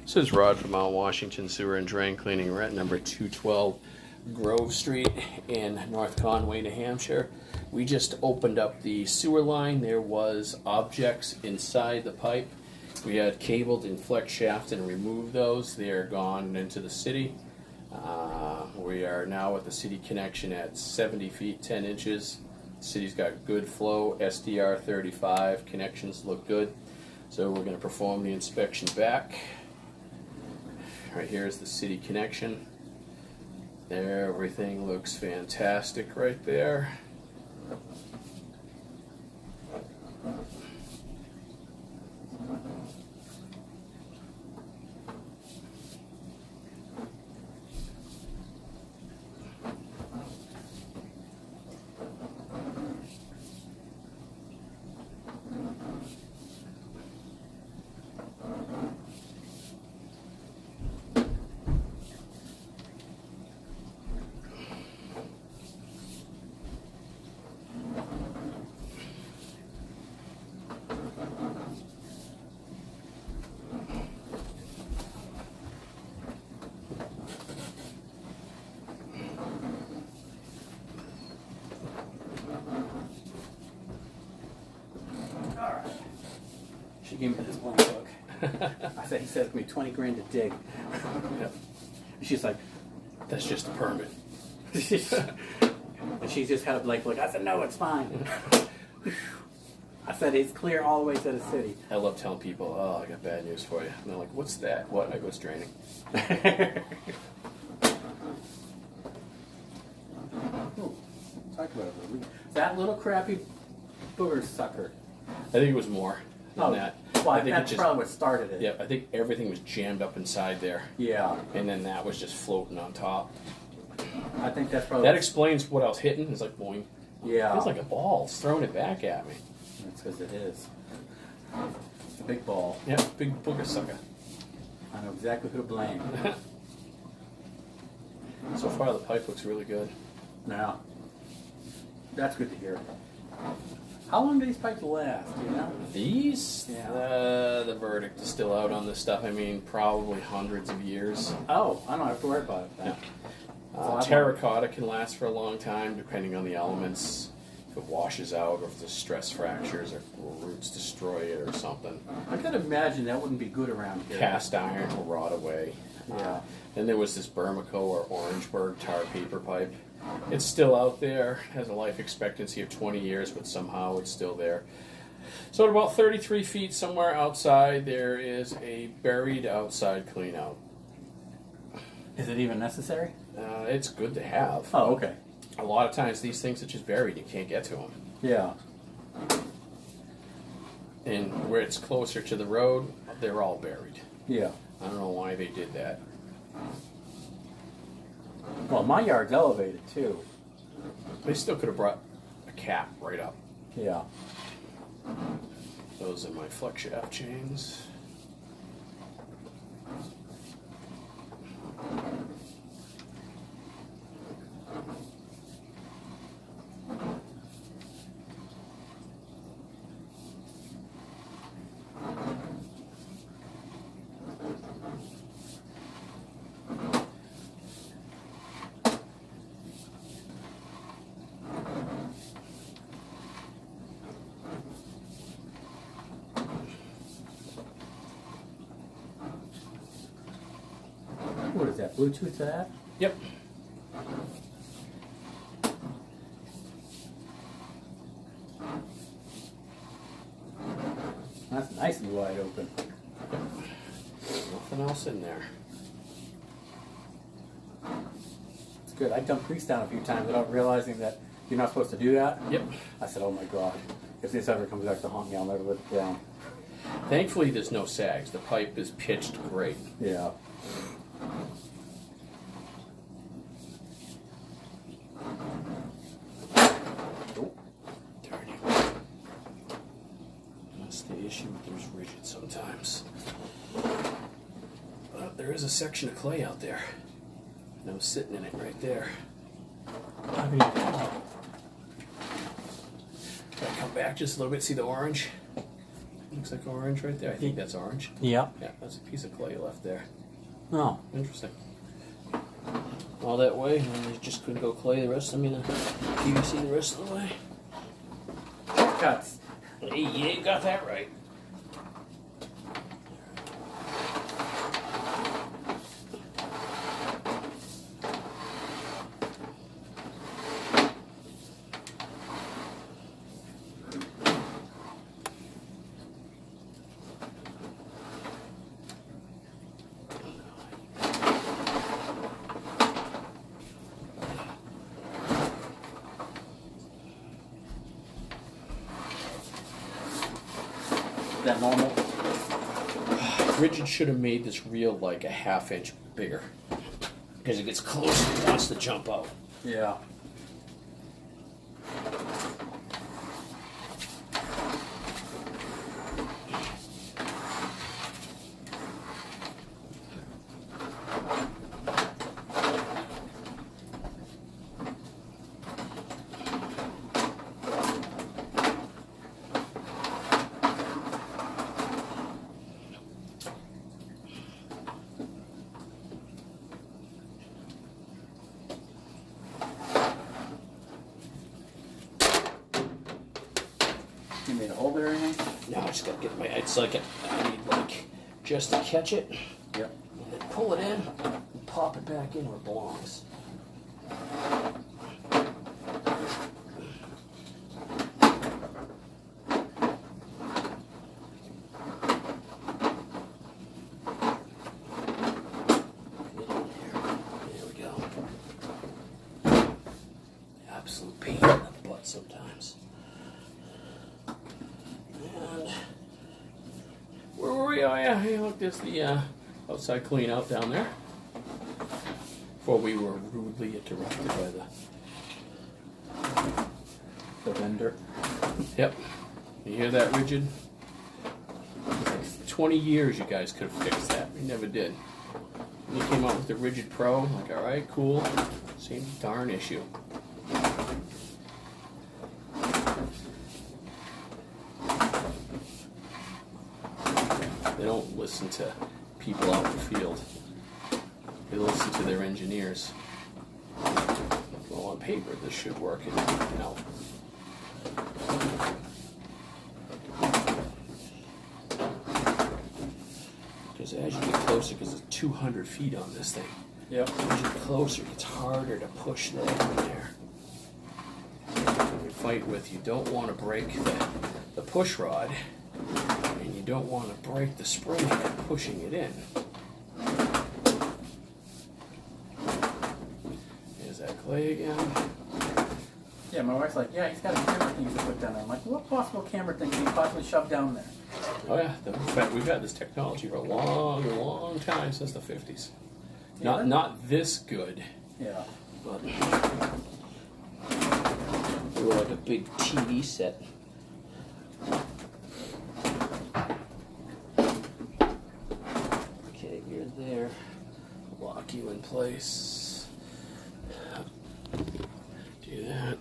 This is Rod from Mount Washington Sewer and Drain Cleaning. We're at number 212 Grove Street in North Conway, New Hampshire. We just opened up the sewer line. There was objects inside the pipe. We had cabled and flex shaft and removed those. They're gone into the city. We are now at the city connection at 70 feet 10 inches. The city's got good flow, SDR 35, connections look good. So we're going to perform the inspection back. Right here is the city connection. There, everything looks fantastic right there. She gave me this one book. He said it's going to be 20 grand to dig. Yep. She's like, That's just a permit. and she just had a blank look. I said, no, it's fine. I said, it's clear all the way to the city. I love telling people, oh, I got bad news for you. And they're like, what's that? What? I go, it's draining. Ooh, talk about it. That little crappy booger sucker. I think it was more than that. Well, I think that's probably what started it. Yeah, I think everything was jammed up inside there. Yeah. And then that was just floating on top. I think that's probably... That explains what I was hitting. It's like, boing. Yeah. It's like a ball. It's throwing it back at me. That's because it is. It's a big ball. Yeah, big booger sucker. I know exactly who to blame. So far, the pipe looks really good. Now, that's good to hear. How long do these pipes last, do you know? These? Yeah. The verdict is still out on this stuff. I mean, probably hundreds of years. Oh, I don't have to worry about it then. Yeah. Terracotta can last for a long time, depending on the elements. If it washes out, or if the stress fractures, or roots destroy it, or something. I can imagine that wouldn't be good around here. Cast iron will rot away. Yeah. Then there was this Bermico or Orangeburg tar paper pipe. It's still out there, has a life expectancy of 20 years, but somehow it's still there. So at about 33 feet somewhere outside, there is a buried outside cleanout. Is it even necessary? It's good to have. Oh, okay. A lot of times these things are just buried, you can't get to them. Yeah. And where it's closer to the road, they're all buried. Yeah. I don't know why they did that. Well, my yard's elevated too. They still could have brought a cap right up. Yeah. Those are my flex shaft chains. What is that, Bluetooth to that? Yep. That's nice and wide open. Nothing else in there. It's good. I dumped grease down a few times without realizing that you're not supposed to do that. Yep. I said, oh my God, if this ever comes back to haunt me, I'll never let it down. Thankfully, there's no sags. The pipe is pitched great. Yeah. Dirty. That's the issue with those rigid sometimes. But there is a section of clay out there. And I was sitting in it right there. I mean, Come back just a little bit, see the orange? Looks like orange right there. I think that's orange. Yeah. Yeah, that's a piece of clay left there. Oh. Interesting. All that way, and they just couldn't go clay the rest. I mean, PVC the rest of the way. Cuts. Hey, you got that right. Is that normal? Rigid should have made this reel like a ½ inch bigger. Because it gets closer, it wants to jump out. Yeah. You made a hole there or anything? Now I just gotta get my, it's like, I need like, just to catch it, Yep. and then pull it in, and pop it back in where it belongs. There we go. Absolute pain in the butt sometimes. And where were we? Oh yeah, hey look, there's the outside clean out down there. Before we were rudely interrupted by The vendor. Yep. You hear that, Rigid? Like 20 years you guys could have fixed that. We never did. And you came out with the Rigid Pro, like alright, cool. Same darn issue. They don't listen to people out in the field. They listen to their engineers. Well, on paper, this should work. And, you know. Because as you get closer, because it's 200 feet on this thing, Yep. as you get closer, it's harder to push that in there. When you fight with, you don't want to break the push rod, and you don't want to break the spring head pushing it in. There's that clay again. Yeah, my wife's like, yeah, he's got a camera thing you can put down there. I'm like, what possible camera thing can you possibly shove down there? Oh yeah, in fact, we've had this technology for a long, long time, since the 50s. Not this good, Yeah. but we were like a big TV set. Okay, you're there. Lock you in place. Do that.